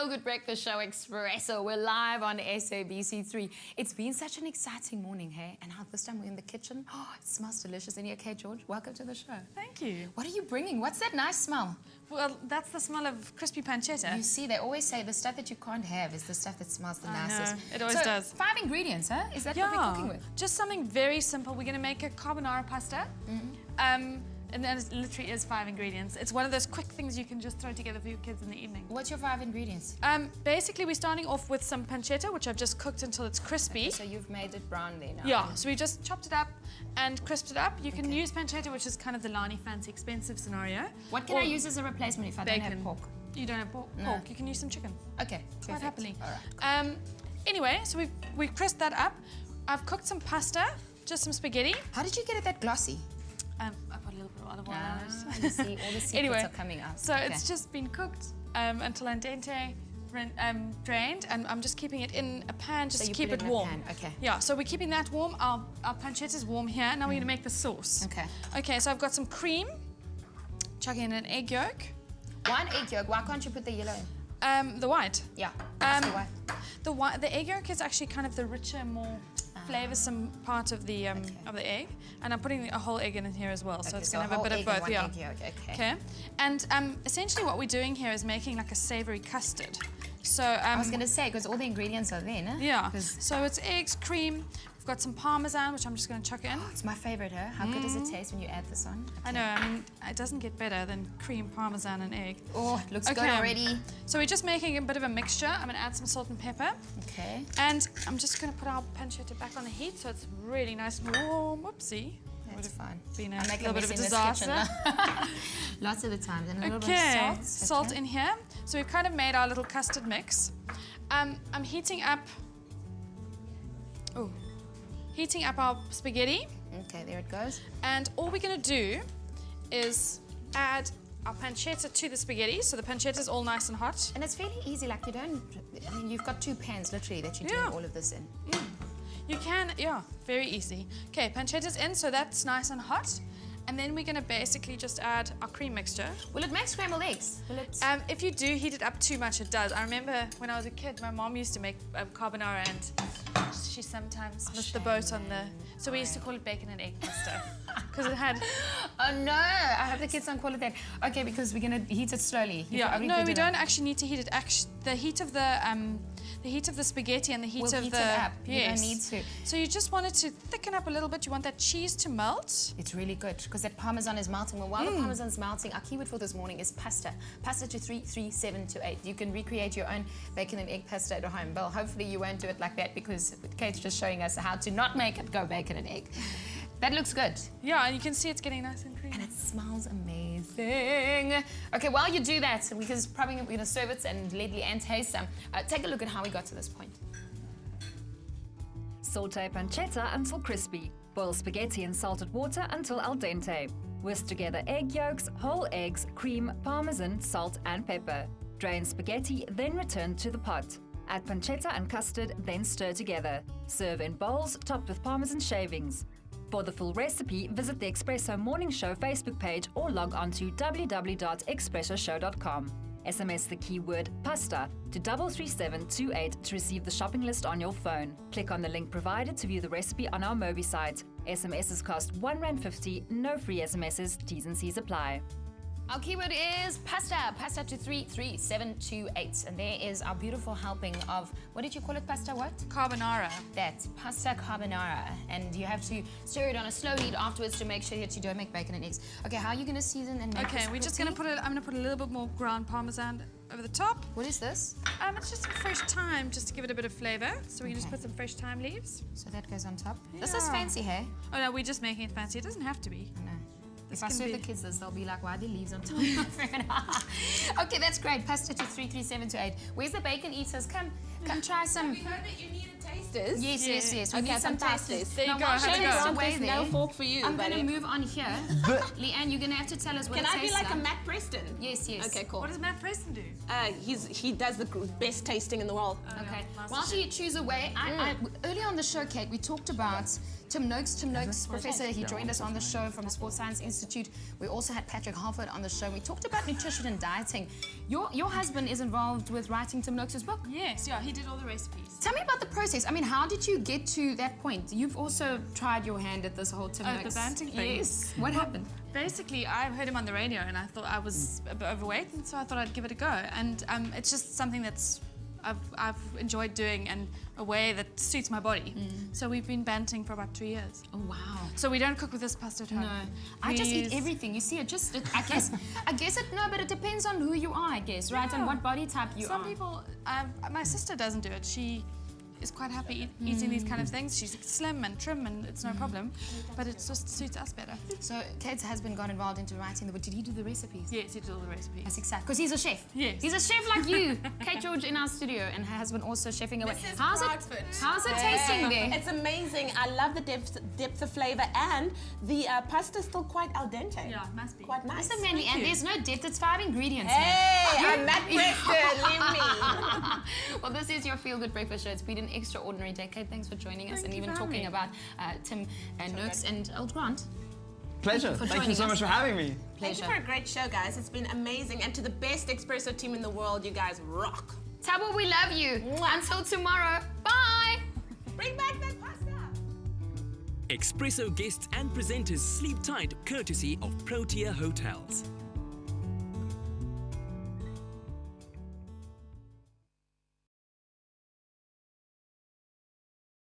Feel Good Breakfast Show Espresso. We're live on SABC3. It's been such an exciting morning, hey? And now this time we're in the kitchen. Oh, it smells delicious. And you okay, George? Welcome to the show. Thank you. What are you bringing? What's that nice smell? Well, that's the smell of crispy pancetta. You see, they always say the stuff that you can't have is the stuff that smells the nicest. I know, it always does. 5 ingredients, huh? Is that what we're cooking with? Just something very simple. We're going to make a carbonara pasta. And then it literally is 5 ingredients. It's one of those quick things you can just throw together for your kids in the evening. What's your 5 ingredients? Basically, we're starting off with some pancetta, which I've just cooked until it's crispy. Okay, so you've made it brown there now. Yeah, so we just chopped it up and crisped it up. You can use pancetta, which is kind of the Lani fancy expensive scenario. What can I use as a replacement if I don't have pork? You don't have pork? No. You can use some chicken. Okay, perfect. Quite happily. All right. Anyway, so we crisped that up. I've cooked some pasta, just some spaghetti. How did you get it that glossy? I put a little bit of olive oil on it. You see, all the secrets are coming out. So it's just been cooked until al dente, drained, and I'm just keeping it in a pan just to keep it warm. Okay. Yeah, so we're keeping that warm. Our pancetta is warm here. Now we're going to make the sauce. Okay. Okay, so I've got some cream, chucking in an egg yolk. 1 egg yolk. Why can't you put the yellow in? The white. Yeah. The egg yolk is actually kind of the richer, more flavoursome part of the egg, and I'm putting a whole egg in here as well, so it's going to have a bit of both. Yeah. Okay. And essentially, what we're doing here is making like a savoury custard. So I was going to say, because all the ingredients are there, no? Yeah. So it's eggs, cream. We've got some parmesan, which I'm just going to chuck in. It's my favourite, huh? How good does it taste when you add this on? Okay. I know. I mean, it doesn't get better than cream, parmesan, and egg. Oh, it looks good already. So we're just making a bit of a mixture. I'm going to add some salt and pepper. Okay. And I'm just going to put our pancetta back on the heat so it's really nice and warm. Whoopsie. That's fine. Been a little bit of a disaster. Lots of the times. And a little bit of salt. Salt in here. So we've kind of made our little custard mix. I'm heating up our spaghetti. Okay, there it goes. And all we're going to do is add our pancetta to the spaghetti. So the pancetta is all nice and hot. And it's fairly easy. Like you've got 2 pans literally that you're doing all of this in. You can, very easy. Okay, pancetta's in, so that's nice and hot. And then we're going to basically just add our cream mixture. Will it make scrambled eggs? Will it? If you do heat it up too much, it does. I remember when I was a kid, my mom used to make carbonara, and she sometimes missed the boat on the... So we used to call it bacon and egg pasta because it had... Oh no, I hope the kids don't call it that. Okay, because we're going to heat it slowly. No, we don't actually need to heat it. The heat of the spaghetti and the heat of heat the... it up. You don't need to. So you just want it to thicken up a little bit. You want that cheese to melt. It's really good because that parmesan is melting. Well, while the parmesan's melting, our keyword for this morning is pasta. Pasta to 33728. You can recreate your own bacon and egg pasta at home. Well, hopefully you won't do it like that because Kate's just showing us how to not make it go bacon and egg. That looks good. Yeah, and you can see it's getting nice and creamy. And it smells amazing. Okay, while you do that, because probably we're going to serve it and let leigh-anne taste some, take a look at how we got to this point. Saute pancetta until crispy. Boil spaghetti in salted water until al dente. Whisk together egg yolks, whole eggs, cream, parmesan, salt and pepper. Drain spaghetti, then return to the pot. Add pancetta and custard, then stir together. Serve in bowls topped with parmesan shavings. For the full recipe, visit the Espresso Morning Show Facebook page or log on to www.expressoshow.com. SMS the keyword pasta to 33728 to receive the shopping list on your phone. Click on the link provided to view the recipe on our Mobi site. SMSs cost R1.50, no free SMSs, T's and C's apply. Our keyword is pasta, pasta to 33728. And there is our beautiful helping of, what did you call it, pasta what? Carbonara. That's pasta carbonara. And you have to stir it on a slow heat afterwards to make sure that you don't make bacon and eggs. Okay, how are you going to season and make this we're just going to I'm going to put a little bit more ground parmesan over the top. What is this? It's just some fresh thyme, just to give it a bit of flavour. So we can just put some fresh thyme leaves. So that goes on top. Yeah. This is fancy, hey? Oh no, we're just making it fancy. It doesn't have to be. I know. If I serve the kids this, they'll be like, why are there leaves on top? Okay, that's great. Pasta to 33728. Where's the bacon eaters? Come try some. We heard that you needed tasters? Yes. We Okay, need some fantastic. tasters. There you Now, go, while have a she go. goes Grant, away there's no there, fork for you, I'm going to buddy. move on here. Leigh-Anne, you're going to have to tell us what Can it I be tastes like a Matt Preston? Yes. Okay, cool. What does Matt Preston do? He does the best tasting in the world. Okay. Master While she chews away, earlier on the show, Kate, we talked about Tim Noakes, Professor. He joined us on the show from the Sports Science Institute. We also had Patrick Harford on the show. We talked about nutrition and dieting. Your husband is involved with writing Tim Noakes' book. Yes, he did all the recipes. Tell me about the process. I mean, how did you get to that point? You've also tried your hand at this whole Tim Oh, Noakes. the banting thing? Yes. What happened? Basically, I heard him on the radio and I thought I was a bit overweight, and so I thought I'd give it a go. And it's just something that's I've enjoyed doing and a way that suits my body. So we've been banting for about 2 years. Oh, wow. So we don't cook with this pasta at home. No, I just eat everything. You see, I guess but it depends on who you are, I guess, right? And Yeah. what body type you Some are. people, my sister doesn't do it. She is quite happy eating these kind of things. She's slim and trim and it's no problem, but it just suits us better. So Kate's husband got involved into writing the book. Did he do the recipes? Yes, he did all the recipes. That's exciting. Because he's a chef. Yes. He's a chef like you. Kate George in our studio and her husband also chefing away. Mrs. How's Bradford. it tasting there? It's amazing. I love the depth of flavor, and the pasta's still quite al dente. Yeah, must be. Quite nice. Listen, Mandy, and you. there's no depth. It's 5 ingredients. Hey, man. I'm Matt Preston. Leave me. Well, this is your Feel Good Breakfast Show. It's been an extraordinary day. Kate, thanks for joining us and Thank you even for talking having about Tim and Noakes and Old Grant. Pleasure. for Thank you joining so us. much for having me. Thank you for a great show, guys. It's been amazing. And to the best espresso team in the world, you guys rock. Tabo, we love you. Mwah. Until tomorrow. Bye. Bring back that pasta. Espresso guests and presenters sleep tight courtesy of Protea Hotels.